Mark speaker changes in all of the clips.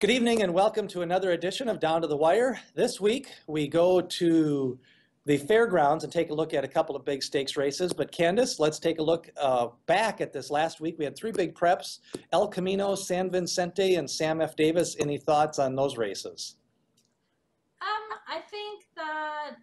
Speaker 1: Good evening and welcome to another edition of Down to the Wire. This week we go to the fairgrounds and take a look at a couple of big stakes races. But Candace, let's take a look back at this last week. We had three big preps, El Camino, San Vicente, and Sam F. Davis. Any thoughts on those races?
Speaker 2: I think that,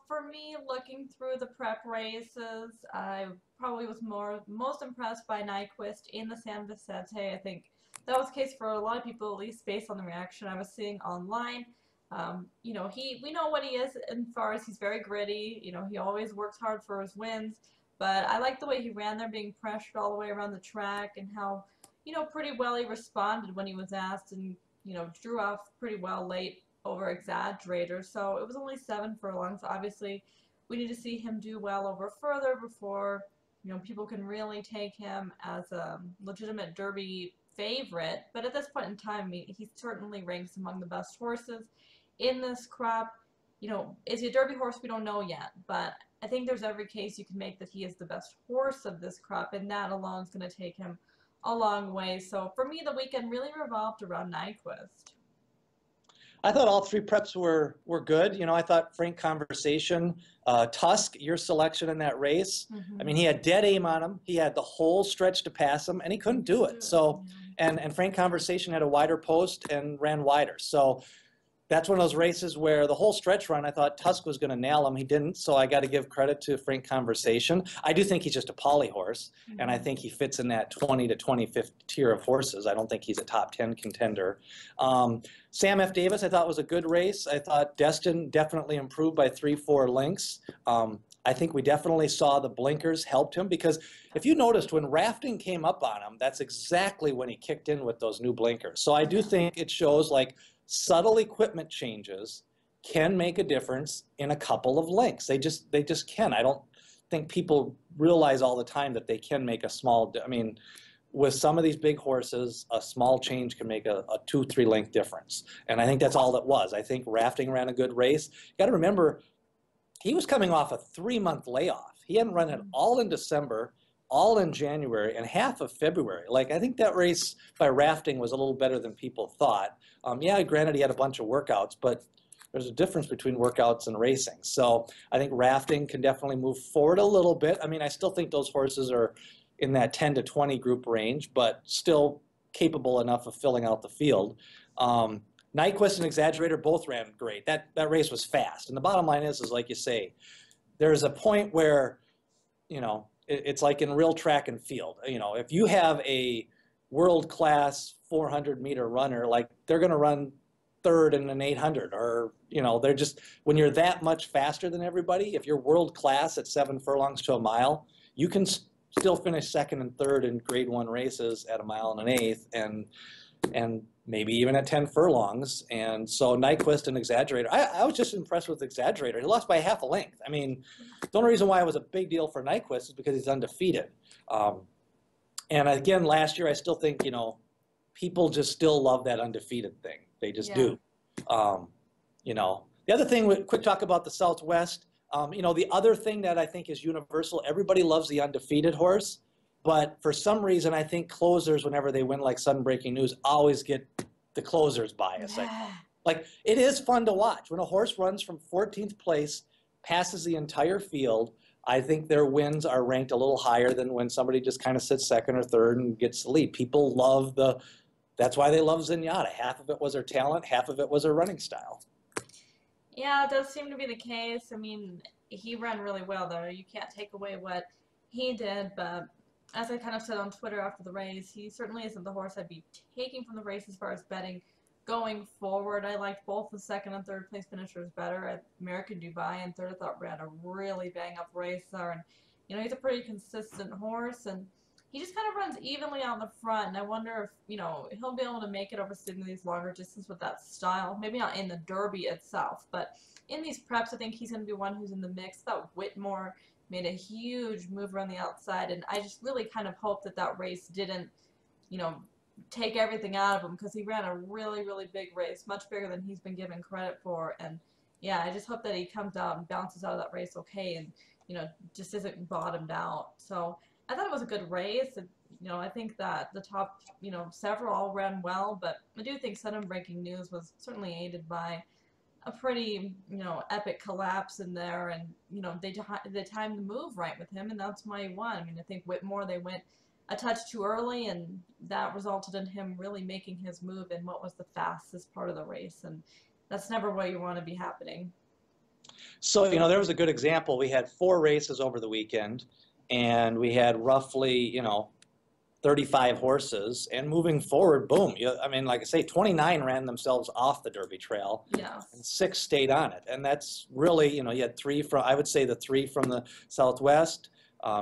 Speaker 2: for me, looking through the prep races, I probably was most impressed by Nyquist in the San Vicente. I think that was the case for a lot of people, at least based on the reaction I was seeing online. We know what he is as far as he's very gritty. He always works hard for his wins. But I like the way he ran there, being pressured all the way around the track, and how, pretty well he responded when he was asked, and, drew off pretty well late over Exaggerator. So it was only 7 furlongs. Obviously, we need to see him do well over further before, people can really take him as a legitimate Derby favorite. But at this point in time, he certainly ranks among the best horses in this crop. Is he a Derby horse? We don't know yet, but I think there's every case you can make that he is the best horse of this crop, and that alone is going to take him a long way. So for me, the weekend really revolved around Nyquist.
Speaker 1: I thought all three preps were good. I thought Frank Conversation, Tusk, your selection in that race. I mean, he had dead aim on him. He had the whole stretch to pass him, and he couldn't do it. So, and Frank Conversation had a wider post and ran wider. So that's one of those races where the whole stretch run, I thought Tusk was going to nail him. He didn't, so I got to give credit to Frank Conversation. I do think he's just a poly horse, and I think he fits in that 20 to 25th tier of horses. I don't think he's a top 10 contender. Sam F. Davis, I thought was a good race. I thought Destin definitely improved by 3-4 lengths. I think we definitely saw the blinkers helped him, because if you noticed when Rafting came up on him, that's exactly when he kicked in with those new blinkers. So I do think it shows like subtle equipment changes can make a difference in a couple of lengths. They just can. I don't think people realize all the time that they can make a small, with some of these big horses, a small change can make a 2-3 length difference. And I think that's all it was. I think Rafting ran a good race. You got to remember, he was coming off a 3-month layoff. He hadn't run it all in December, all in January, and half of February. Like, I think that race by Rafting was a little better than people thought. Yeah, granted, he had a bunch of workouts, but there's a difference between workouts and racing. So I think Rafting can definitely move forward a little bit. I still think those horses are in that 10 to 20 group range, but still capable enough of filling out the field. Nyquist and Exaggerator both ran great. That race was fast. And the bottom line is like you say, there's a point where, it's like in real track and field. If you have a world-class 400-meter runner, like they're going to run third in an 800, or, they're just, when you're that much faster than everybody, if you're world-class at 7 furlongs to a mile, you can still finish second and third in grade 1 races at a mile and an eighth, and maybe even at 10 furlongs. And so Nyquist and Exaggerator, I was just impressed with Exaggerator. He lost by half a length. The only reason why it was a big deal for Nyquist is because he's undefeated. And again, last year, I still think, people just still love that undefeated thing. They just do. The other thing, quick talk about the Southwest. The other thing that I think is universal, everybody loves the undefeated horse. But for some reason, I think closers, whenever they win like sudden breaking news, always get the closer's bias. Like, it is fun to watch. When a horse runs from 14th place, passes the entire field, I think their wins are ranked a little higher than when somebody just kind of sits second or third and gets the lead. People love that's why they love Zenyatta. Half of it was her talent, half of it was her running style.
Speaker 2: Yeah, it does seem to be the case. He ran really well, though. You can't take away what he did, but as I kind of said on Twitter after the race, he certainly isn't the horse I'd be taking from the race as far as betting going forward. I liked both the second and third place finishers better. American Dubai in third, I thought, ran a really bang-up race there. And, he's a pretty consistent horse, and he just kind of runs evenly on the front. And I wonder if, he'll be able to make it over some of these longer distances with that style. Maybe not in the Derby itself, but in these preps, I think he's going to be one who's in the mix. I thought Whitmore made a huge move around the outside, and I just really kind of hope that race didn't, take everything out of him, because he ran a really, really big race, much bigger than he's been given credit for. And yeah, I just hope that he comes out and bounces out of that race okay, and just isn't bottomed out. So I thought it was a good race. I think that the top, several all ran well, but I do think Sudden Breaking News was certainly aided by a pretty, epic collapse in there, and they timed the move right with him, and that's why he won. I mean, I think Whitmore, they went a touch too early, and that resulted in him really making his move in what was the fastest part of the race, and that's never what you want to be happening.
Speaker 1: So, there was a good example. We had 4 races over the weekend, and we had roughly, 35 horses, and moving forward, boom. I mean, like I say, 29 ran themselves off the Derby Trail,
Speaker 2: Yes.
Speaker 1: and 6 stayed on it. And that's really, you had 3 from, I would say the 3 from the Southwest,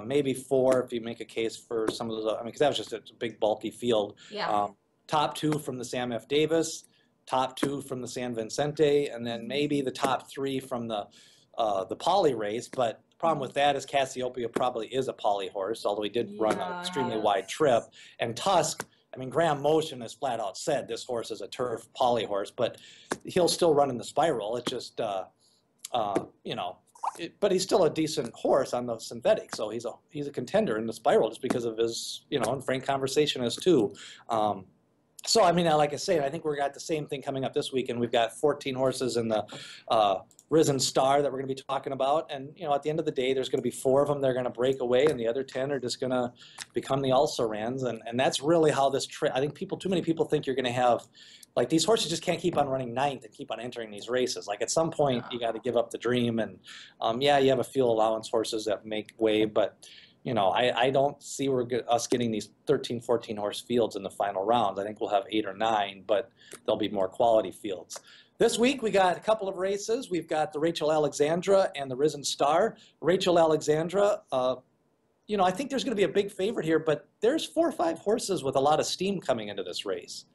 Speaker 1: maybe 4 if you make a case for some of those. I mean, because that was just a big, bulky field.
Speaker 2: Yeah.
Speaker 1: Top 2 from the Sam F. Davis, top 2 from the San Vicente, and then maybe the top 3 from the Poly race. But the problem with that is Cassiopeia probably is a Poly horse, although he did run an extremely wide trip. And Tusk, I mean, Graham Motion has flat out said this horse is a turf Poly horse, but he'll still run in the Spiral. It's just, but he's still a decent horse on the synthetic, so he's a contender in the Spiral just because of his, and frank conversationist too. So, I mean, like I say, I think we've got the same thing coming up this weekend. We've got 14 horses in the Risen Star that we're going to be talking about. And, at the end of the day, there's going to be 4 of them that are going to break away, and the other 10 are just going to become the also-rans. And that's really how this I think too many people think you're going to have, like, these horses just can't keep on running 9th and keep on entering these races. Like, at some point, you got to give up the dream. And, yeah, you have a fuel allowance horses that make way, but I don't see us getting these 13, 14 horse fields in the final rounds. I think we'll have 8 or 9, but there'll be more quality fields. This week we got a couple of races. We've got the Rachel Alexandra and the Risen Star. Rachel Alexandra, I think there's going to be a big favorite here, but there's 4 or 5 horses with a lot of steam coming into this race.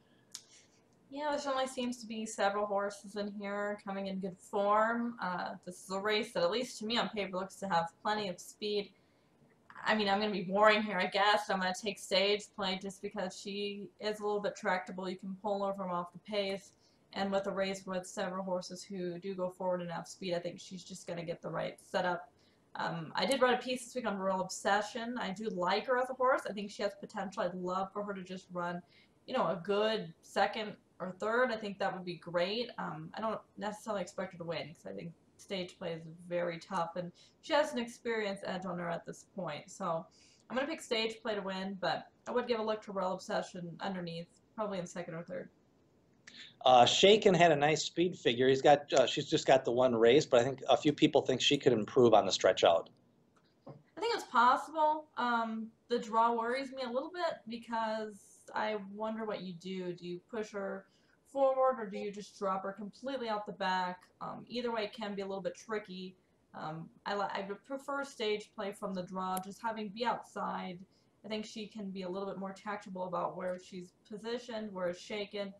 Speaker 2: Yeah, there certainly seems to be several horses in here coming in good form. This is a race that, at least to me on paper, looks to have plenty of speed. I mean, I'm going to be boring here, I guess. I'm going to take Stage Play just because she is a little bit tractable. You can pull her from off the pace. And with a race with several horses who do go forward enough speed, I think she's just going to get the right setup. I did write a piece this week on Royal Obsession. I do like her as a horse. I think she has potential. I'd love for her to just run, a good 2nd or 3rd. I think that would be great. I don't necessarily expect her to win because I think Stage Play is very tough, and she has an experience edge on her at this point. So I'm going to pick Stage Play to win, but I would give a look to Royal Obsession underneath, probably in 2nd or 3rd.
Speaker 1: Shaken had a nice speed figure. She's just got the 1 race, but I think a few people think she could improve on the stretch out.
Speaker 2: I think it's possible. The draw worries me a little bit because I wonder what you do. Do you push her forward, or do you just drop her completely out the back? Either way, it can be a little bit tricky. I would prefer Stage Play from the draw, just having be outside. I think she can be a little bit more tactable about where she's positioned, where it's shaken.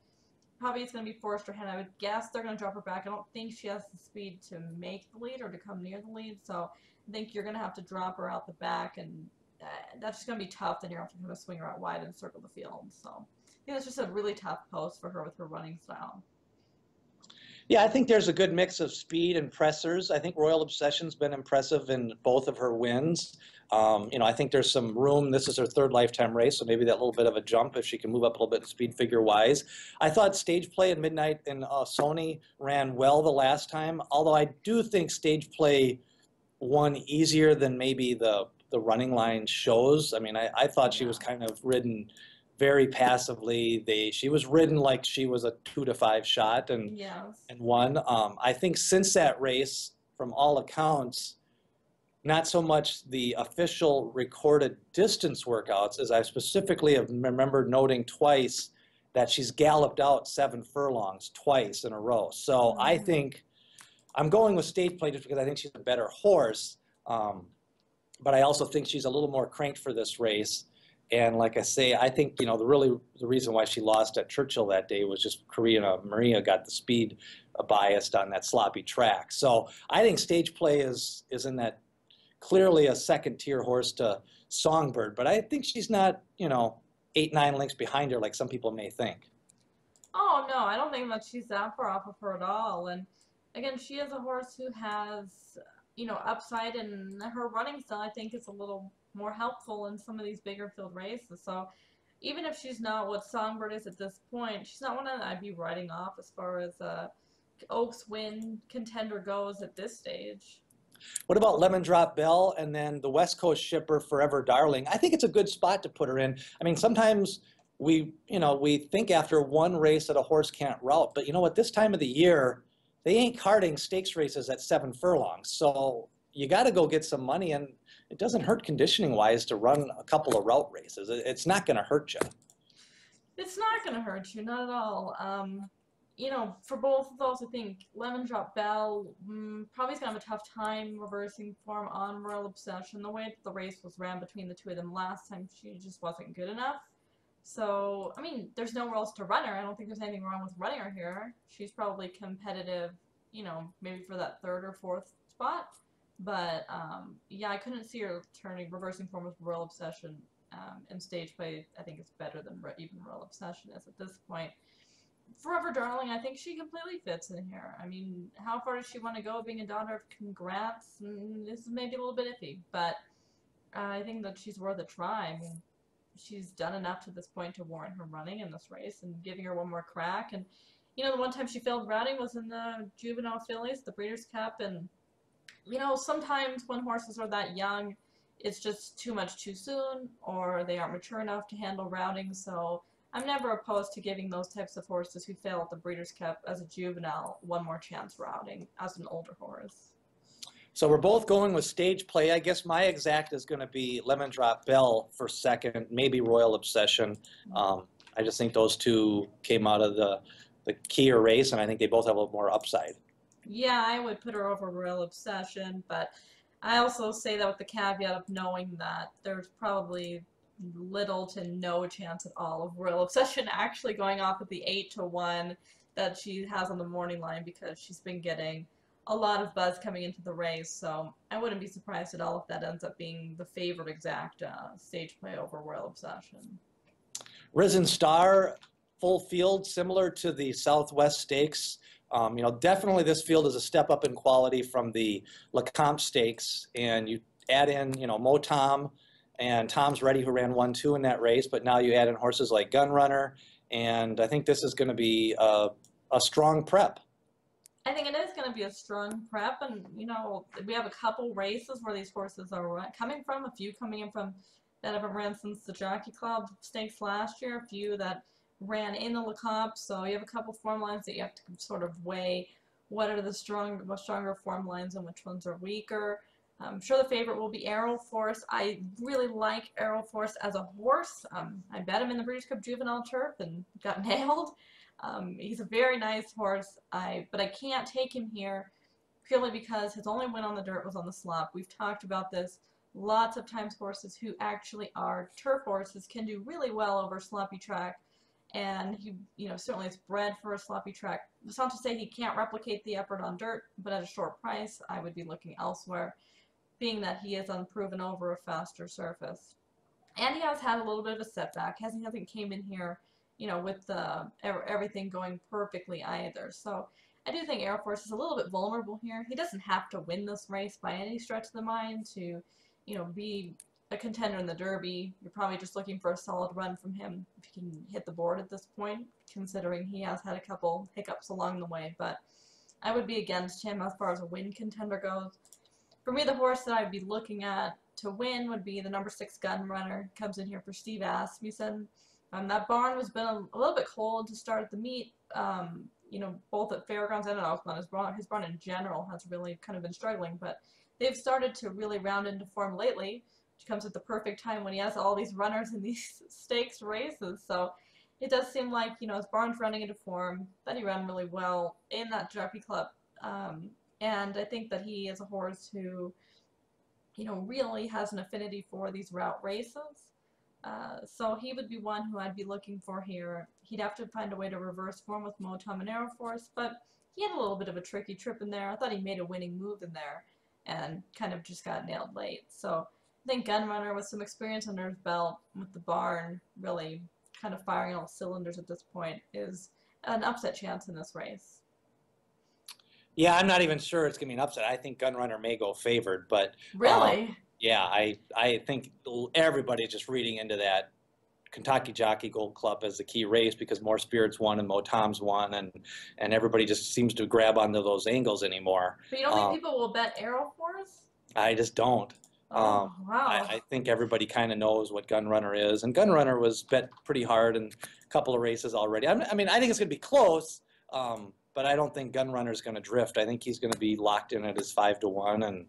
Speaker 2: Probably it's going to be forced her hand. I would guess they're going to drop her back. I don't think she has the speed to make the lead or to come near the lead, so I think you're going to have to drop her out the back, and that's just going to be tough. Then you're going to have to kind of swing her out wide and circle the field. So I think it's just a really tough post for her with her running style.
Speaker 1: Yeah, I think there's a good mix of speed and pressers. I think Royal Obsession's been impressive in both of her wins. I think there's some room. This is her 3rd lifetime race, so maybe that little bit of a jump if she can move up a little bit speed figure-wise. I thought Stage Play and Midnight and Sony ran well the last time, although I do think Stage Play won easier than maybe the running line shows. I mean, I thought she was kind of ridden very passively. She was ridden like she was a 2 to 5 shot and won. I think since that race, from all accounts, not so much the official recorded distance workouts, as I specifically have remembered noting twice that she's galloped out 7 furlongs twice in a row. So I think I'm going with Stage Play just because I think she's a better horse, but I also think she's a little more cranked for this race. And like I say, I think, the reason why she lost at Churchill that day was just Maria got the speed biased on that sloppy track. So I think Stage Play is in that clearly a 2nd-tier horse to Songbird, but I think she's not, 8, 9 lengths behind her like some people may think.
Speaker 2: Oh, no, I don't think that she's that far off of her at all. And again, she is a horse who has upside, and her running style I think is a little more helpful in some of these bigger field races. So even if she's not what Songbird is at this point, she's not one that I'd be writing off as far as Oaks win contender goes at this stage.
Speaker 1: What about Lemon Drop Bell and then the West Coast shipper Forever Darling? I think it's a good spot to put her in. I mean, sometimes we think after one race that a horse can't route, but you know what? This time of the year, they ain't carting stakes races at 7 furlongs. So you got to go get some money, and it doesn't hurt conditioning-wise to run a couple of route races. It's not going to hurt you.
Speaker 2: It's not going to hurt you, not at all. For both of those, I think Lemon Drop Bell probably is going to have a tough time reversing form on Royal Obsession. The way that the race was ran between the two of them last time, she just wasn't good enough. So, I mean, there's nowhere else to run her. I don't think there's anything wrong with running her here. She's probably competitive, maybe for that third or fourth spot. But, yeah, I couldn't see her reversing form with Royal Obsession. And stage play, I think, is better than even Royal Obsession is at this point. Forever Darling, I think she completely fits in here. I mean, how far does she want to go being a daughter of Congrats? This is maybe a little bit iffy, but I think that she's worth a try. I mean, she's done enough to this point to warrant her running in this race and giving her one more crack. And, the one time she failed routing was in the Juvenile Fillies, the Breeders' Cup. And, sometimes when horses are that young, it's just too much too soon, or they aren't mature enough to handle routing. So I'm never opposed to giving those types of horses who fail at the Breeders' Cup as a juvenile one more chance routing as an older horse.
Speaker 1: So we're both going with stage play. I guess my exact is going to be Lemon Drop Bell for second, maybe Royal Obsession. I just think those two came out of the Kia race, and I think they both have a little more upside.
Speaker 2: Yeah, I would put her over Royal Obsession, but I also say that with the caveat of knowing that there's probably little to no chance at all of Royal Obsession actually going off at the 8-1 that she has on the morning line, because she's been getting a lot of buzz coming into the race. So I wouldn't be surprised at all if that ends up being the favorite exact stage play over Royal Obsession.
Speaker 1: Risen Star, full field, similar to the Southwest Stakes. Definitely this field is a step up in quality from the Lecomte Stakes, and you add in, Mo Tom and Tom's Ready, who ran 1-2 in that race, but now you add in horses like Gunrunner, and I think this is going to be a strong prep. I
Speaker 2: think it is going to be a strong prep, and, we have a couple races where these horses are coming from, a few coming in from that haven't ran since the Jockey Club Stakes last year, a few that ran in the Lecomte, so you have a couple form lines that you have to sort of weigh what are the stronger form lines and which ones are weaker. I'm sure the favorite will be Arrow Force. I really like Arrow Force as a horse. I bet him in the Breeders' Cup Juvenile Turf and got nailed. He's a very nice horse, but I can't take him here purely because his only win on the dirt was on the slop. We've talked about this. Lots of times horses who actually are turf horses can do really well over sloppy track, and he, certainly is bred for a sloppy track. It's not to say he can't replicate the effort on dirt, but at a short price, I would be looking elsewhere, being that he is unproven over a faster surface. And he has had a little bit of a setback. He hasn't came in here, with everything going perfectly either. So I do think Air Force is a little bit vulnerable here. He doesn't have to win this race by any stretch of the mind to, be a contender in the Derby. You're probably just looking for a solid run from him if he can hit the board at this point, considering he has had a couple hiccups along the way. But I would be against him as far as a win contender goes. For me, the horse that I'd be looking at to win would be the number 6 Gunrunner. Comes in here for Steve Asmussen. That barn has been a little bit cold to start the meet. Both at Fairgrounds and at Oakland. His barn in general has really kind of been struggling, but they've started to really round into form lately, which comes at the perfect time when he has all these runners in these stakes races. So it does seem like, his barn's running into form, that he ran really well in that Jockey Club. And I think that he is a horse who, really has an affinity for these route races. So he would be one who I'd be looking for here. He'd have to find a way to reverse form with Motom and Aero Force, but he had a little bit of a tricky trip in there. I thought he made a winning move in there and kind of just got nailed late. So I think Gunrunner with some experience under his belt with the barn really kind of firing all cylinders at this point is an upset chance in this race.
Speaker 1: Yeah, I'm not even sure it's going to be an upset. I think Gunrunner may go favored, but
Speaker 2: Really?
Speaker 1: yeah, I think everybody's just reading into that Kentucky Jockey Gold Club as the key race because more spirits won and Motom's won, and everybody just seems to grab onto those angles anymore.
Speaker 2: But you don't think people will bet Arrow Force?
Speaker 1: I just don't. Um,
Speaker 2: Oh, wow.
Speaker 1: I think everybody kind of knows what Gunrunner is, and Gunrunner was bet pretty hard in a couple of races already. I mean, I think it's going to be close, but I don't think Gunrunner's going to drift. I think he's going to be locked in at his 5-1, and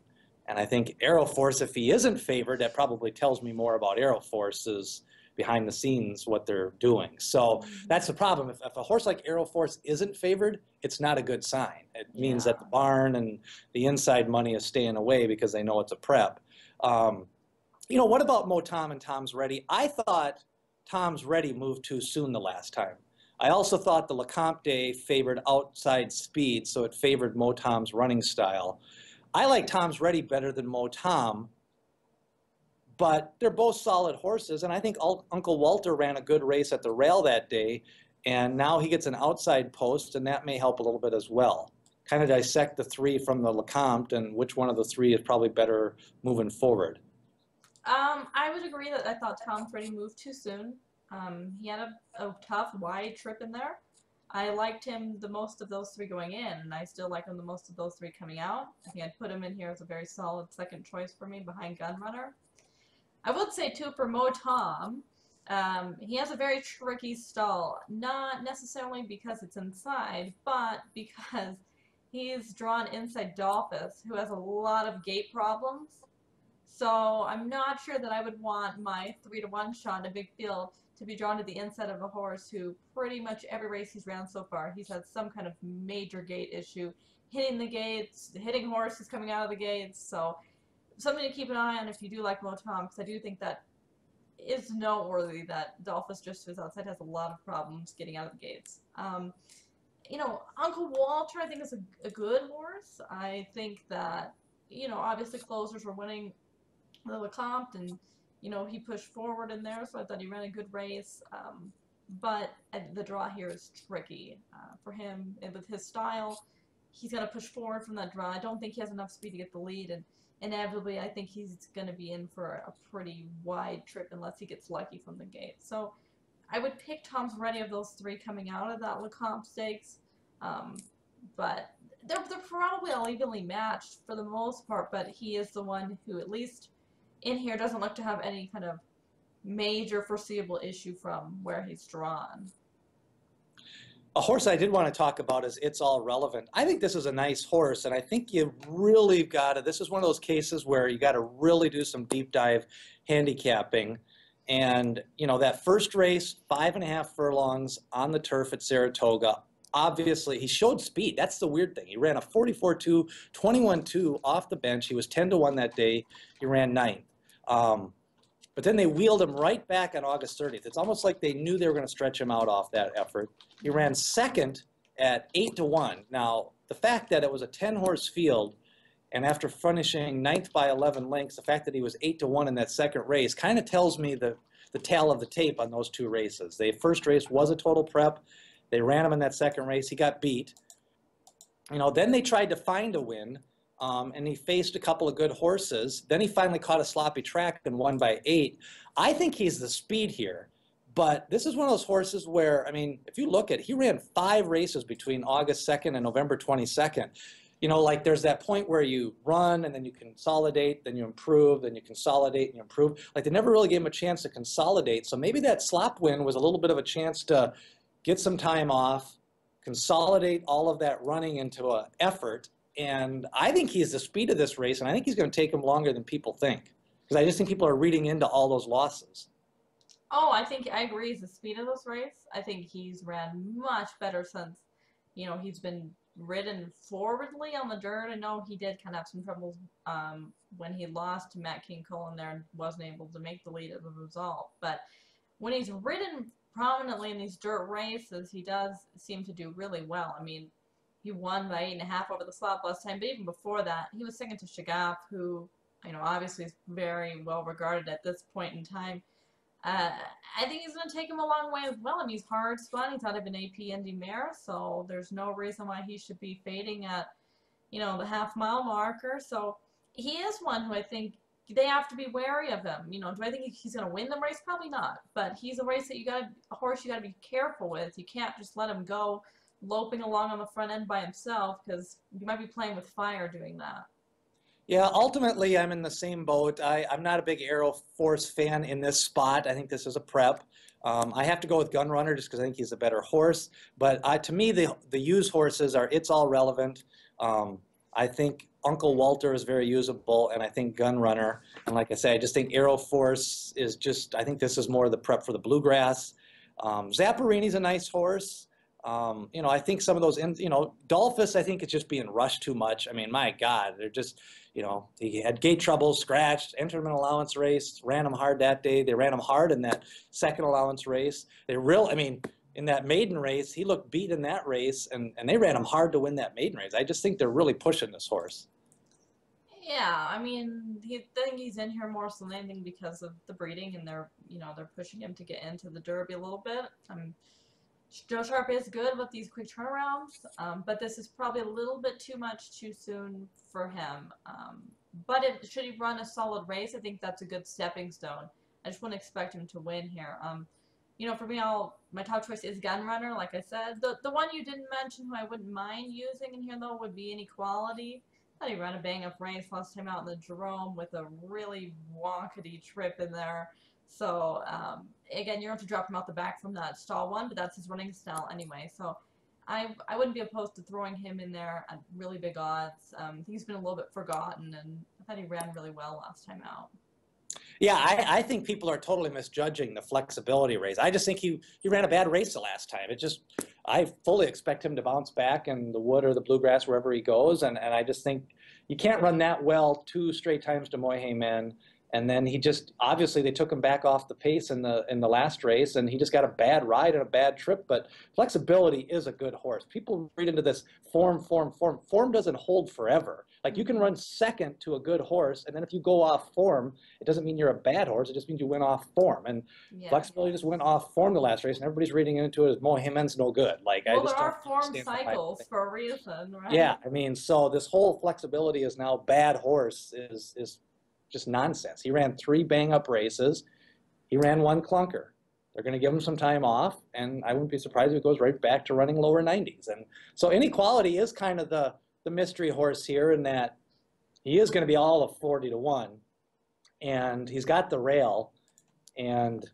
Speaker 1: I think Arrow Force, if he isn't favored, that probably tells me more about Arrow Force's behind the scenes what they're doing. So that's the problem. If a horse like Arrow Force isn't favored, it's not a good sign. It means that the barn and the inside money is staying away because they know it's a prep. You know, what about Motom and Tom's Ready? I thought Tom's Ready moved too soon the last time. I also thought the Lecomte favored outside speed, so it favored Motom's running style. I like Tom's Ready better than Motom, but they're both solid horses, and I think Uncle Walter ran a good race at the rail that day, and now he gets an outside post, and that may help a little bit as well. Kind of dissect the three from the Lecomte and which one of the three is probably better moving forward.
Speaker 2: I would agree that I thought Tom Brady moved too soon. He had a tough, wide trip in there. I liked him the most of those three going in, and I still like him the most of those three coming out. I think I'd put him in here as a very solid second choice for me behind Gunrunner. I would say, too, for Motom, he has a very tricky stall. Not necessarily because it's inside, but because he's drawn inside Dolphus, who has a lot of gate problems. So I'm not sure that I would want my 3-1 shot in a big field to be drawn to the inside of a horse who pretty much every race he's ran so far, he's had some kind of major gate issue, hitting the gates, hitting horses coming out of the gates. So something to keep an eye on if you do like Motom, because I do think that is noteworthy that Dolphus just to his outside has a lot of problems getting out of the gates. You know, Uncle Walter I think is a good horse. I think that, you know, obviously closers were winning the Lecomte, and you know he pushed forward in there, so I thought he ran a good race. But the draw here is tricky for him, and with his style, he's going to push forward from that draw. I don't think he has enough speed to get the lead, and inevitably, I think he's going to be in for a pretty wide trip unless he gets lucky from the gate. So I would pick Tom's Ready of those three coming out of that Lecomte Stakes, but they're probably all evenly matched for the most part. But he is the one who, at least in here, doesn't look to have any kind of major foreseeable issue from where he's drawn.
Speaker 1: A horse I did want to talk about is It's All Relevant. I think this is a nice horse, and I think you really got to, this is one of those cases where you got to really do some deep dive handicapping. And, you know, that first race, 5.5 furlongs on the turf at Saratoga, obviously he showed speed. That's the weird thing. He ran a 44-2, 21-2 off the bench. He was 10-1 that day. He ran 9th. But then they wheeled him right back on August 30th. It's almost like they knew they were going to stretch him out off that effort. He ran second at 8-1. Now, the fact that it was a 10-horse field, and after finishing 9th by 11 lengths, the fact that he was 8-1 in that second race kind of tells me the tale of the tape on those two races. The first race was a total prep. They ran him in that second race. He got beat. You know, then they tried to find a win. And he faced a couple of good horses. Then he finally caught a sloppy track and won by 8. I think he's the speed here. But this is one of those horses where, I mean, if you look at it, he ran 5 races between August 2nd and November 22nd. You know, like there's that point where you run and then you consolidate, then you improve, then you consolidate and you improve. Like they never really gave him a chance to consolidate. So maybe that slop win was a little bit of a chance to get some time off, consolidate all of that running into an effort. And I think he's the speed of this race, and I think he's going to take him longer than people think. Because I just think people are reading into all those losses.
Speaker 2: Oh, I think I agree. He's the speed of this race. I think he's ran much better since, you know, he's been ridden forwardly on the dirt. I know he did kind of have some troubles when he lost to Matt King Cole in there and wasn't able to make the lead as a result. But when he's ridden prominently in these dirt races, he does seem to do really well. I mean, he won by 8.5 over the slot last time, but even before that, he was second to Shagaf, who, you know, obviously is very well regarded at this point in time. I think he's going to take him a long way as well. I mean, he's hard spun. He's out of an AP Indy mare, so there's no reason why he should be fading at the half-mile marker. So he is one who I think they have to be wary of him. Do I think he's going to win the race? Probably not. But he's a race that a horse you got to be careful with. You can't just let him go loping along on the front end by himself, because you might be playing with fire doing that.
Speaker 1: Yeah, ultimately, I'm in the same boat. I'm not a big Aero Force fan in this spot. I think this is a prep. I have to go with Gun Runner just because I think he's a better horse. But to me, the used horses are It's All Relevant. I think Uncle Walter is very usable, and I think Gun Runner. And like I say, I just think Aero Force is just, I think this is more the prep for the Bluegrass. Zapparini's a nice horse. I think some of those, Dolphus, I think it's just being rushed too much. I mean, my God, they're just, he had gate trouble, scratched, entered him in an allowance race, ran him hard that day. They ran him hard in that second allowance race. In that maiden race, he looked beat in that race, and they ran him hard to win that maiden race. I just think they're really pushing this horse.
Speaker 2: Yeah, I think he's in here more than anything because of the breeding, and they're pushing him to get into the Derby a little bit. Joe Sharp is good with these quick turnarounds, but this is probably a little bit too much too soon for him. But should he run a solid race, I think that's a good stepping stone. I just wouldn't expect him to win here. For me, my top choice is Gun Runner, like I said. The one you didn't mention who I wouldn't mind using in here, though, would be Inequality. I thought he ran a bang-up race last time out in the Jerome with a really wonkety trip in there. So, again, you're going to drop him out the back from that stall one, but that's his running style anyway. So, I wouldn't be opposed to throwing him in there at really big odds. I think he's been a little bit forgotten, and I thought he ran really well last time out.
Speaker 1: Yeah, I think people are totally misjudging the flexibility race. I just think he ran a bad race the last time. I fully expect him to bounce back in the Wood or the Bluegrass, wherever he goes, and I just think you can't run that well 2 straight times to Moyhay Men. And then obviously they took him back off the pace in the last race, and he just got a bad ride and a bad trip. But Flexibility is a good horse. People read into this form. Form doesn't hold forever. Like, you can run second to a good horse, and then if you go off form, it doesn't mean you're a bad horse. It just means you went off form. And
Speaker 2: yeah.
Speaker 1: Flexibility just went off form the last race, and everybody's reading into it as Moyhay Men's no good. Like,
Speaker 2: well, there are form cycles for a reason, right?
Speaker 1: Yeah, so this whole Flexibility is now bad horse is just nonsense. He ran 3 bang-up races. He ran 1 clunker. They're going to give him some time off, and I wouldn't be surprised if he goes right back to running lower 90s. And so Inequality is kind of the mystery horse here, in that he is going to be all of 40 to 1, and he's got the rail, and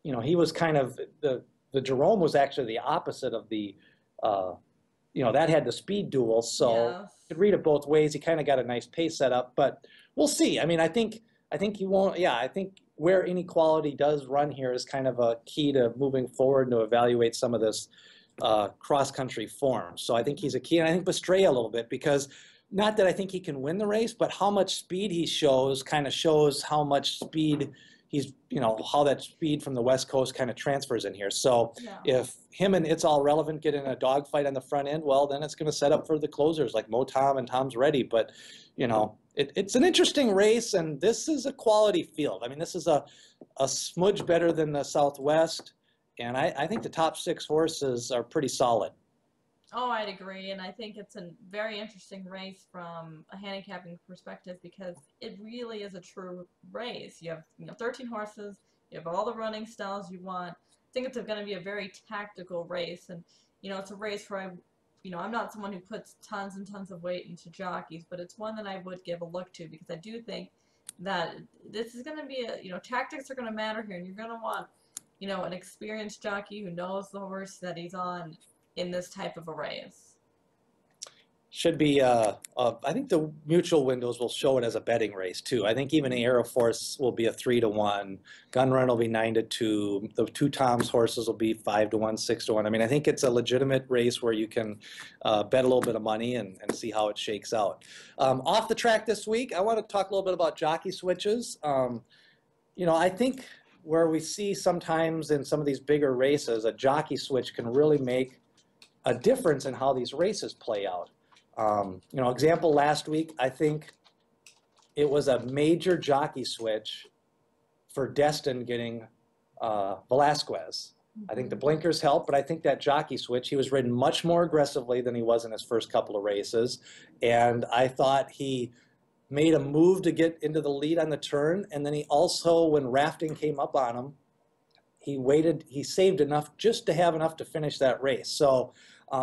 Speaker 1: he was kind of the Jerome was actually the opposite of the that had the speed duel, so
Speaker 2: yes.
Speaker 1: You could read it both ways. He kind of got a nice pace set up, but we'll see. I think he won't. Yeah, I think where Inequality does run here is kind of a key to moving forward to evaluate some of this cross-country form. So I think he's a key, and I think Bestrea a little bit, because not that I think he can win the race, but how much speed he shows kind of shows how much speed he's, how that speed from the West Coast kind of transfers in here. So
Speaker 2: yeah.
Speaker 1: If him and It's All Relevant get in a dogfight on the front end, well, then it's going to set up for the closers like Mo Tom and Tom's Ready. But, it's an interesting race, and this is a quality field. This is a smudge better than the Southwest, and I think the top 6 horses are pretty solid.
Speaker 2: Oh, I'd agree, and I think it's a very interesting race from a handicapping perspective, because it really is a true race. You have 13 horses, you have all the running styles you want. I think it's going to be a very tactical race, and it's a race where I'm not someone who puts tons and tons of weight into jockeys, but it's one that I would give a look to, because I do think that this is going to be tactics are going to matter here, and you're going to want an experienced jockey who knows the horse that he's on in this type of a race.
Speaker 1: Should be, I think the mutual windows will show it as a betting race too. I think even Aero Force will be a 3 to 1. Gun Run will be 9 to 2. The 2 Tom's horses will be 5 to 1, 6 to 1. I think it's a legitimate race where you can bet a little bit of money and see how it shakes out. Off the track this week, I want to talk a little bit about jockey switches. I think where we see sometimes in some of these bigger races, a jockey switch can really make a difference in how these races play out. Example last week, I think it was a major jockey switch for Destin getting Velasquez. I think the blinkers help, but I think that jockey switch, he was ridden much more aggressively than he was in his first couple of races. And I thought he made a move to get into the lead on the turn. And then he also, when Rafting came up on him, he waited, he saved enough just to have enough to finish that race. So,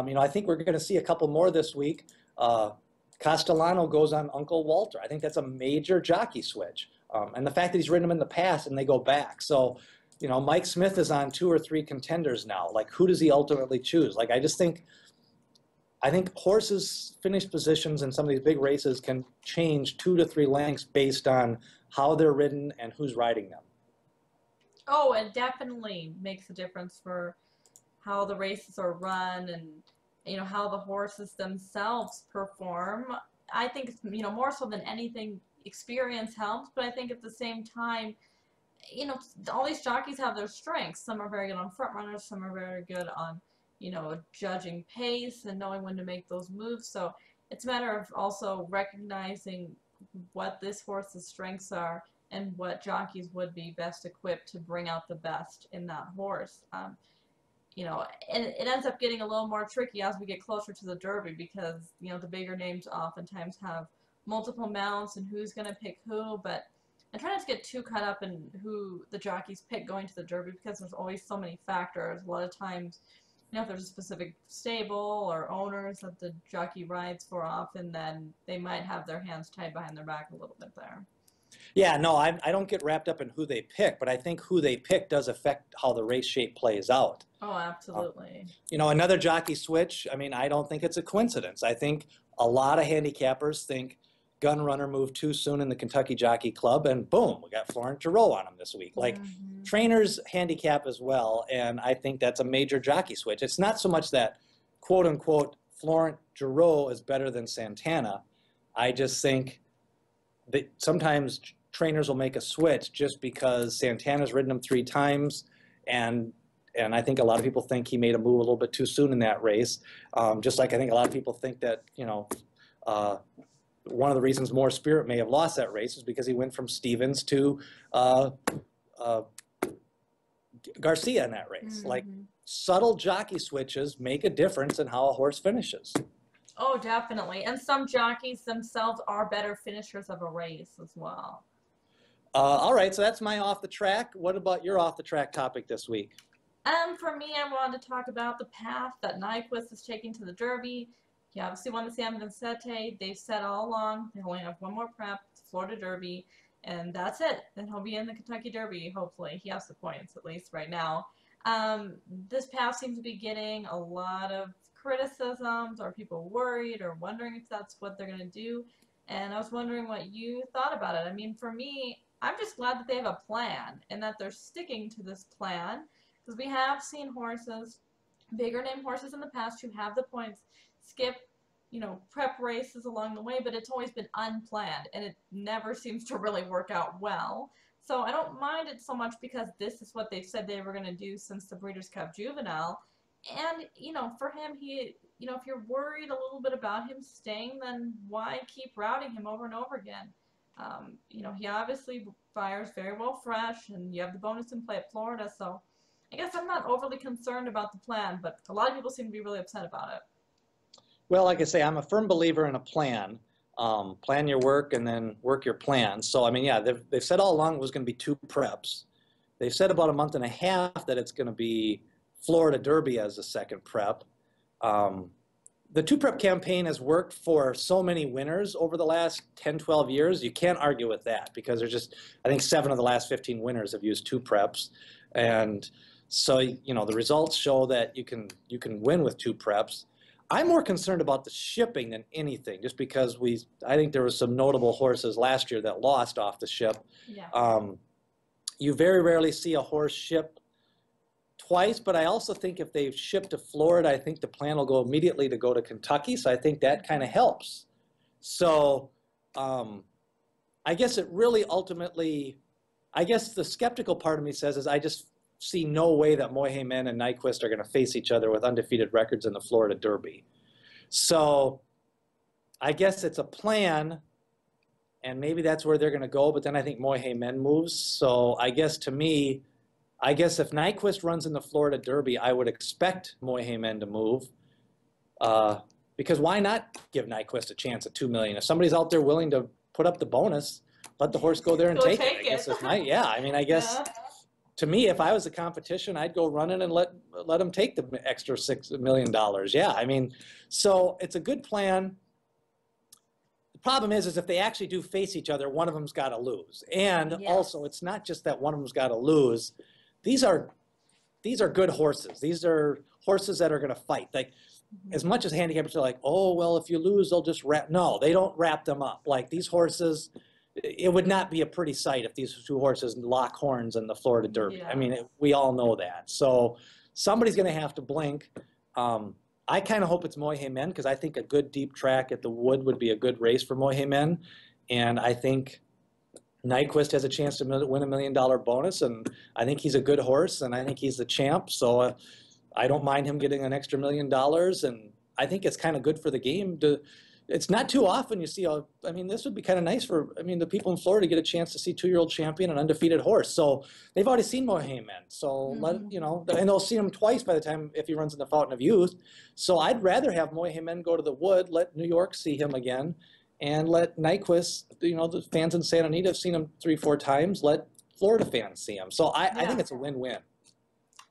Speaker 1: you know, I think we're going to see a couple more this week. Castellano goes on Uncle Walter. I think that's a major jockey switch. And the fact that he's ridden them in the past and they go back. So, you know, Mike Smith is on 2 or 3 contenders now. Like, who does he ultimately choose? Like, I think horses' finished positions in some of these big races can change 2 to 3 lengths based on how they're ridden and who's riding them.
Speaker 2: Oh, it definitely makes a difference for how the races are run and, you know, how the horses themselves perform. I think, you know, more so than anything, experience helps, but I think at the same time, you know, all these jockeys have their strengths. Some are very good on front runners, some are very good on, you know, judging pace and knowing when to make those moves. So it's a matter of also recognizing what this horse's strengths are and what jockeys would be best equipped to bring out the best in that horse. You know, and it ends up getting a little more tricky as we get closer to the Derby because, you know, the bigger names oftentimes have multiple mounts and who's going to pick who, but I try not to get too caught up in who the jockeys pick going to the Derby because there's always so many factors. A lot of times, you know, if there's a specific stable or owners that the jockey rides for often, then they might have their hands tied behind their back a little bit there.
Speaker 1: Yeah, no, I don't get wrapped up in who they pick, but I think who they pick does affect how the race shape plays out.
Speaker 2: Oh, absolutely.
Speaker 1: You know, another jockey switch, I mean, I don't think it's a coincidence. I think a lot of handicappers think Gun Runner moved too soon in the Kentucky Jockey Club, and boom, we got Florent Geroux on him this week. Like, trainers handicap as well, and I think that's a major jockey switch. It's not so much that, quote-unquote, Florent Geroux is better than Santana. I just think that sometimes trainers will make a switch just because Santana's ridden him 3 times, and I think a lot of people think he made a move a little bit too soon in that race. Just like I think a lot of people think that, you know, one of the reasons More Spirit may have lost that race is because he went from Stevens to Garcia in that race. Like, subtle jockey switches make a difference in how a horse finishes.
Speaker 2: Oh, definitely. And some jockeys themselves are better finishers of a race as well.
Speaker 1: All right, so that's my off the track. What about your off the track topic this week?
Speaker 2: For me, I wanted to talk about the path that Nyquist is taking to the Derby. He obviously won the San Vicente. They've said all along they only have one more prep, Florida Derby, and that's it. Then he'll be in the Kentucky Derby, hopefully. He has the points, at least right now. This path seems to be getting a lot of criticisms. Are people worried or wondering if that's what they're going to do? And I was wondering what you thought about it. I mean, for me, I'm just glad that they have a plan and that they're sticking to this plan because we have seen horses, bigger name horses in the past who have the points, skip, you know, prep races along the way, but it's always been unplanned and it never seems to really work out well. So I don't mind it so much because this is what they've said they were going to do since the Breeders' Cup Juvenile. And, you know, for him, he, you know, if you're worried a little bit about him staying, then why keep routing him over and over again? You know, he obviously fires very well fresh, and you have the bonus in play at Florida, so I guess I'm not overly concerned about the plan, but a lot of people seem to be really upset about it.
Speaker 1: Well, like I say, I'm a firm believer in a plan. Plan your work and then work your plan. So, I mean, yeah, they've said all along it was going to be 2 preps. They've said about a month and a half that it's going to be Florida Derby as a second prep. The 2 prep campaign has worked for so many winners over the last 10, 12 years. You can't argue with that because there's just, I think 7 of the last 15 winners have used 2 preps. And so, you know, the results show that you can win with 2 preps. I'm more concerned about the shipping than anything, just because I think there was some notable horses last year that lost off the ship.
Speaker 2: Yeah.
Speaker 1: You very rarely see a horse ship twice, but I also think if they ship to Florida, I think the plan will go immediately to go to Kentucky, so I think that kind of helps. So I guess it really ultimately, I guess the skeptical part of me says is I just see no way that Moyhemen and Nyquist are going to face each other with undefeated records in the Florida Derby. So I guess it's a plan, and maybe that's where they're going to go, but then I think Moyhemen moves. So I guess to me, I guess if Nyquist runs in the Florida Derby, I would expect Moyhemen to move. Because why not give Nyquist a chance at $2 million? If somebody's out there willing to put up the bonus, let the horse go there and take it. I guess it's nice. Yeah, I mean, I guess to me, if I was the competition, I'd go running and let him take the extra $6 million. Yeah, I mean, so it's a good plan. The problem is if they actually do face each other, one of them's got to lose. And also, it's not just that one of them's got to lose. These are good horses. These are horses that are going to fight. Like, as much as handicappers are like, oh, well, if you lose, they'll just wrap. No, they don't wrap them up. Like, these horses, it would not be a pretty sight if these two horses lock horns in the Florida Derby. Yeah. I mean, we all know that. So somebody's going to have to blink. I kind of hope it's Moyhemen because I think a good deep track at the Wood would be a good race for Moyhemen. And I think Nyquist has a chance to win $1 million bonus. And I think he's a good horse, and I think he's the champ. So I don't mind him getting an extra $1 million, and I think it's kind of good for the game. It's not too often you see, I mean, this would be kind of nice for, I mean, the people in Florida get a chance to see 2-year-old champion and undefeated horse. So they've already seen Moyhemen. So, you know, and they'll see him twice by the time if he runs in the Fountain of Youth. So I'd rather have Moyhemen go to the Wood, let New York see him again, and let Nyquist, you know, the fans in Santa Anita have seen him 3-4 times, let Florida fans see him. So I think it's a win-win.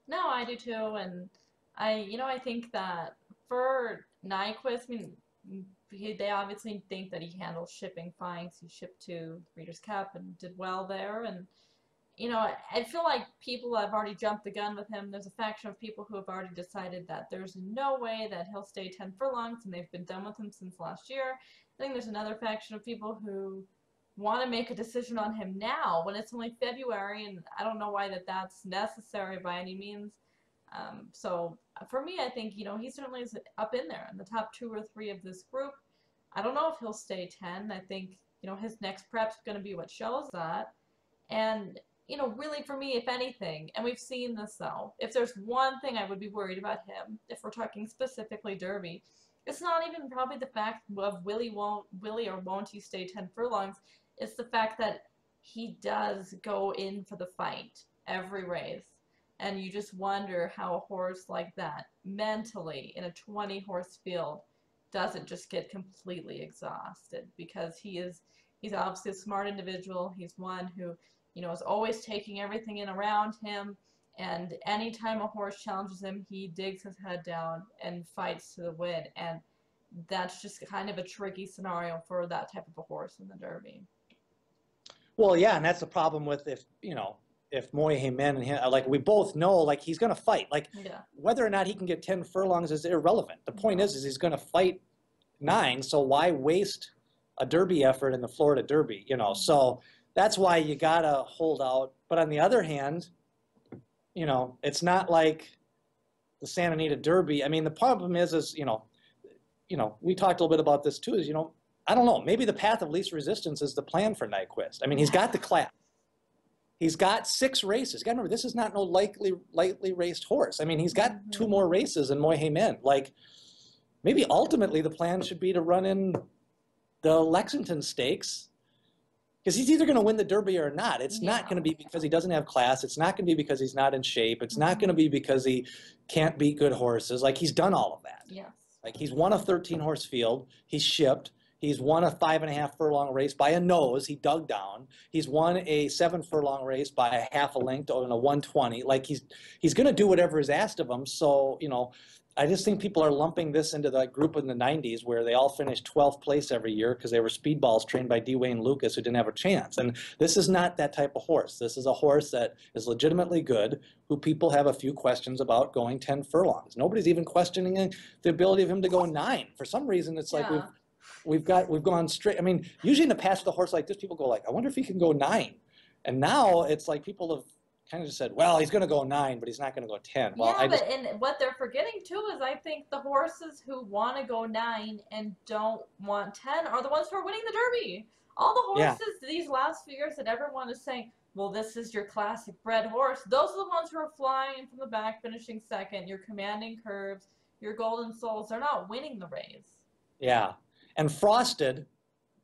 Speaker 1: No,
Speaker 2: I do too, and I think that for Nyquist, I mean, they obviously think that he handles shipping fine. He shipped to Breeders' Cup and did well there, and you know, I feel like people have already jumped the gun with him. There's a faction of people who have already decided that there's no way that he'll stay 10 furlongs, and they've been done with him since last year. I think there's another faction of people who want to make a decision on him now when it's only February, and I don't know why that's necessary by any means. So for me, I think, you know, he certainly is up in there in the top 2 or 3 of this group. I don't know if he'll stay 10. I think, you know, his next prep's going to be what shows that. And, you know, really for me, if anything, and we've seen this though, if there's one thing I would be worried about him, if we're talking specifically Derby, it's not even probably the fact of will or won't he stay 10 furlongs. It's the fact that he does go in for the fight every race. And you just wonder how a horse like that, mentally, in a 20-horse field, doesn't just get completely exhausted. Because he's obviously a smart individual. He's one who, you know, is always taking everything in around him. And anytime a horse challenges him, he digs his head down and fights to the win. And that's just kind of a tricky scenario for that type of a horse in the Derby.
Speaker 1: Well, yeah, and that's the problem with if Moyhemen and him, like, we both know, like, he's going to fight. Like, whether or not he can get 10 furlongs is irrelevant. The point is he's going to fight 9, so why waste a Derby effort in the Florida Derby, you know? So that's why you got to hold out. But on the other hand, you know, it's not like the Santa Anita Derby. I mean, the problem is, you know, we talked a little bit about this too, is, you know, I don't know, maybe the path of least resistance is the plan for Nyquist. I mean, he's got the class. He's got 6 races. You got to remember, this is not no lightly raced horse. I mean, he's got 2 more races in Moyhemen. Like, maybe ultimately the plan should be to run in the Lexington Stakes, because he's either going to win the Derby or not. It's not going to be because he doesn't have class. It's not going to be because he's not in shape. It's not going to be because he can't beat good horses. Like, he's done all of that.
Speaker 2: Yes.
Speaker 1: Like, he's won a 13-horse field. He's shipped. He's won a 5.5 furlong race by a nose. He dug down. He's won a 7 furlong race by a half a length in a 120. Like, he's going to do whatever is asked of him. So, you know, I just think people are lumping this into the group in the 90s where they all finished 12th place every year because they were speedballs trained by D. Wayne Lucas who didn't have a chance. And this is not that type of horse. This is a horse that is legitimately good, who people have a few questions about going 10 furlongs. Nobody's even questioning the ability of him to go 9. For some reason, it's like we've gone straight. I mean, usually in the past with a horse like this, people go like, I wonder if he can go 9. And now it's like people have kind of just said, well, he's going to go 9, but he's not going to go 10. Well,
Speaker 2: and what they're forgetting too is I think the horses who want to go 9 and don't want 10 are the ones who are winning the Derby. All the horses these last few years that everyone is saying, well, this is your classic bred horse, those are the ones who are flying from the back, finishing second, your commanding curves, your golden souls. They're not winning the race.
Speaker 1: Yeah. And Frosted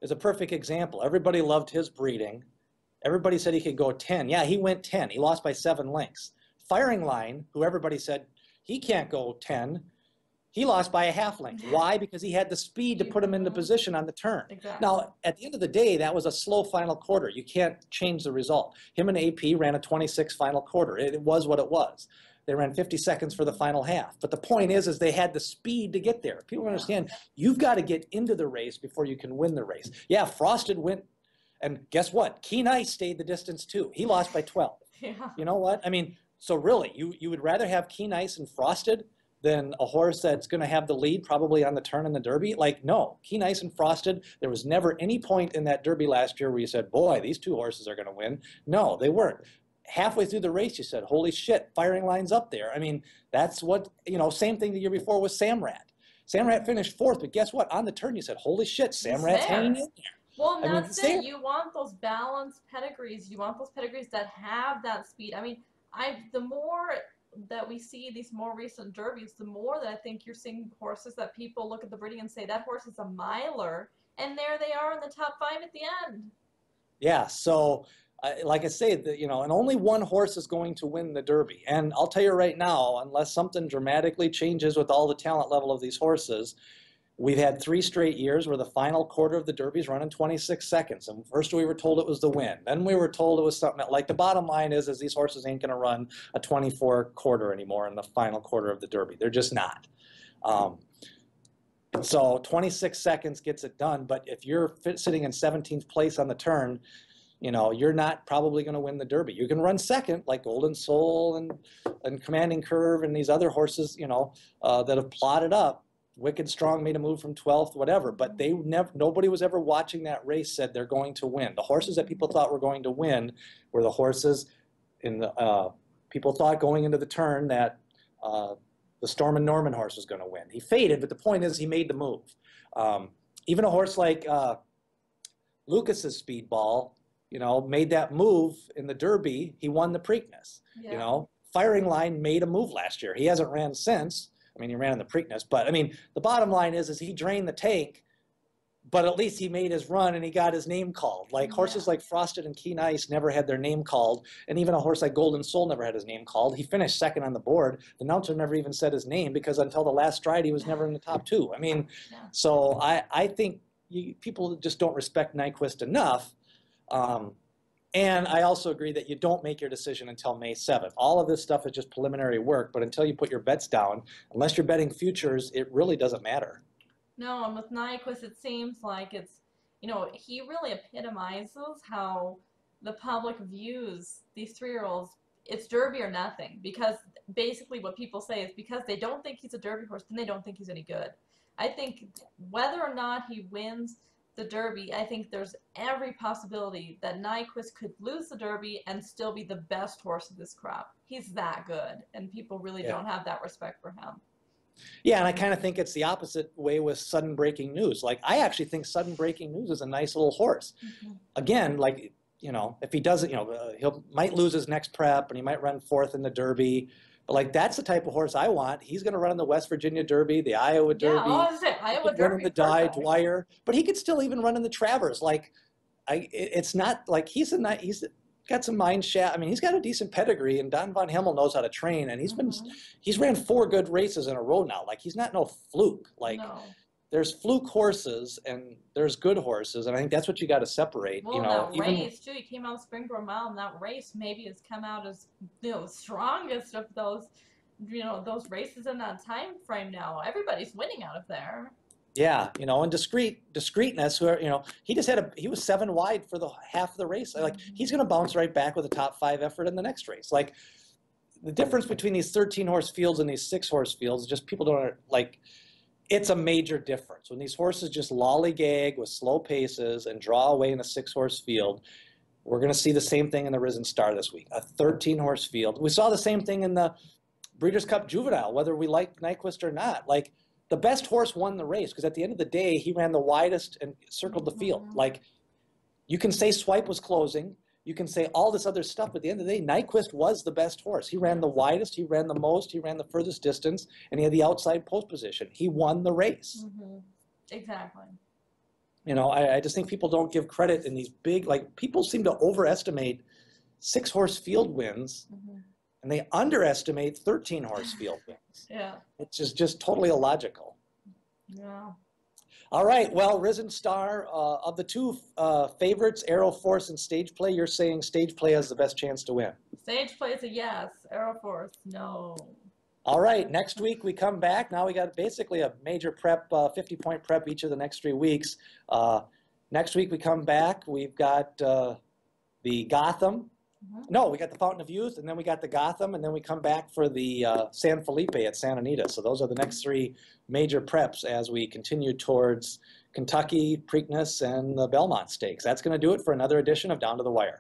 Speaker 1: is a perfect example. Everybody loved his breeding. Everybody said he could go 10. Yeah, he went 10. He lost by 7 lengths. Firing Line, who everybody said he can't go 10, he lost by a half length. Why? Because he had the speed to put him into position on the turn.
Speaker 2: Exactly.
Speaker 1: Now, at the end of the day, that was a slow final quarter. You can't change the result. Him and AP ran a 26 final quarter. It was what it was. They ran 50 seconds for the final half. But the point is they had the speed to get there. People understand, you've got to get into the race before you can win the race. Yeah, Frosted went, and guess what? Keen Ice stayed the distance too. He lost by 12.
Speaker 2: Yeah.
Speaker 1: You know what? I mean, so really, you would rather have Keen Ice and Frosted than a horse that's going to have the lead probably on the turn in the Derby? Like, no. Keen Ice and Frosted, there was never any point in that Derby last year where you said, boy, these two horses are going to win. No, they weren't. Halfway through the race, you said, holy shit, Firing Line's up there. I mean, that's what, same thing the year before with Samrat. Samrat finished 4th, but guess what? On the turn, you said, holy shit, Samrat's hanging in there.
Speaker 2: Well, and that's it. You want those balanced pedigrees. You want those pedigrees that have that speed. I mean, the more that we see these more recent derbies, the more that I think you're seeing horses that people look at the breeding and say, that horse is a miler, and there they are in the top 5 at the end.
Speaker 1: Yeah, so like I say, and only one horse is going to win the Derby. And I'll tell you right now, unless something dramatically changes with all the talent level of these horses, we've had 3 straight years where the final quarter of the Derby is running 26 seconds. And first we were told it was the win. Then we were told it was something that, like, the bottom line is these horses ain't going to run a 24 quarter anymore in the final quarter of the Derby. They're just not. So 26 seconds gets it done. But if you're sitting in 17th place on the turn, you're not probably going to win the Derby. You can run second, like Golden Soul and Commanding Curve and these other horses, that have plotted up. Wicked Strong made a move from 12th, whatever, but nobody was ever watching that race said they're going to win. The horses that people thought were going to win were the horses people thought going into the turn that the Storm and Norman horse was going to win. He faded, but the point is he made the move. Even a horse like Lucas's Speedball, made that move in the Derby. He won the Preakness.
Speaker 2: Yeah.
Speaker 1: Firing Line made a move last year. He hasn't ran since. I mean, he ran in the Preakness, but I mean, the bottom line is he drained the tank, but at least he made his run and he got his name called. Like horses like Frosted and Keen Ice never had their name called, and even a horse like Golden Soul never had his name called. He finished second on the board. The announcer never even said his name because until the last stride, he was never in the top 2. I mean, so I think people just don't respect Nyquist enough. And I also agree that you don't make your decision until May 7th. All of this stuff is just preliminary work, but until you put your bets down, unless you're betting futures, it really doesn't matter.
Speaker 2: No, and with Nyquist, it seems like it's, he really epitomizes how the public views these 3-year-olds. It's Derby or nothing, because basically what people say is because they don't think he's a Derby horse, then they don't think he's any good. I think whether or not he wins the Derby, I think there's every possibility that Nyquist could lose the Derby and still be the best horse of this crop. He's that good, and people really don't have that respect for him.
Speaker 1: Yeah, and I kind of think it's the opposite way with Sudden Breaking News. Like, I actually think Sudden Breaking News is a nice little horse. Again, like, if he doesn't, he might lose his next prep, and he might run 4th in the Derby. But, like, that's the type of horse I want. He's going to run in the West Virginia Derby, the Iowa Derby.
Speaker 2: Yeah, I was saying, Iowa Derby.
Speaker 1: Run in the Dwyer. But he could still even run in the Travers. Like, it's not like he's got some mind shot. I mean, he's got a decent pedigree, and Don Von Himmel knows how to train, and he's ran 4 good races in a row now. Like, he's not no fluke. Like, there's fluke horses and there's good horses, and I think that's what you got to separate.
Speaker 2: Well, that race too. He came out of Springboro Mile, and that race maybe has come out as the strongest of those, those races in that time frame. Now everybody's winning out of there. Yeah,
Speaker 1: and discreetness. Where he was 7 wide for the half of the race. Like, he's going to bounce right back with a top 5 effort in the next race. Like, the difference between these 13-horse fields and these 6-horse fields is just people don't like. It's a major difference. When these horses just lollygag with slow paces and draw away in a 6-horse field, we're going to see the same thing in the Risen Star this week. A 13-horse field. We saw the same thing in the Breeders' Cup Juvenile, whether we like Nyquist or not. Like, the best horse won the race because at the end of the day, he ran the widest and circled the field. Like, you can say Swipe was closing. You can say all this other stuff, but at the end of the day, Nyquist was the best horse. He ran the widest, he ran the most, he ran the furthest distance, and he had the outside post position. He won the race.
Speaker 2: Exactly.
Speaker 1: I just think people don't give credit in these big, like, people seem to overestimate 6-horse field wins. And and they underestimate 13-horse field wins.
Speaker 2: Yeah.
Speaker 1: Which is just totally illogical.
Speaker 2: Yeah.
Speaker 1: All right, well, Risen Star, of the two favorites, Aero Force and Stage Play, you're saying Stage Play has the best chance to win.
Speaker 2: Stage Play's a yes. Aero Force, no.
Speaker 1: All right, next week we come back. Now we got basically a major prep, 50-point prep each of the next 3 weeks. Next week we come back. We've got the Gotham. No, we got the Fountain of Youth, and then we got the Gotham, and then we come back for the San Felipe at Santa Anita. So those are the next 3 major preps as we continue towards Kentucky, Preakness, and the Belmont Stakes. That's going to do it for another edition of Down to the Wire.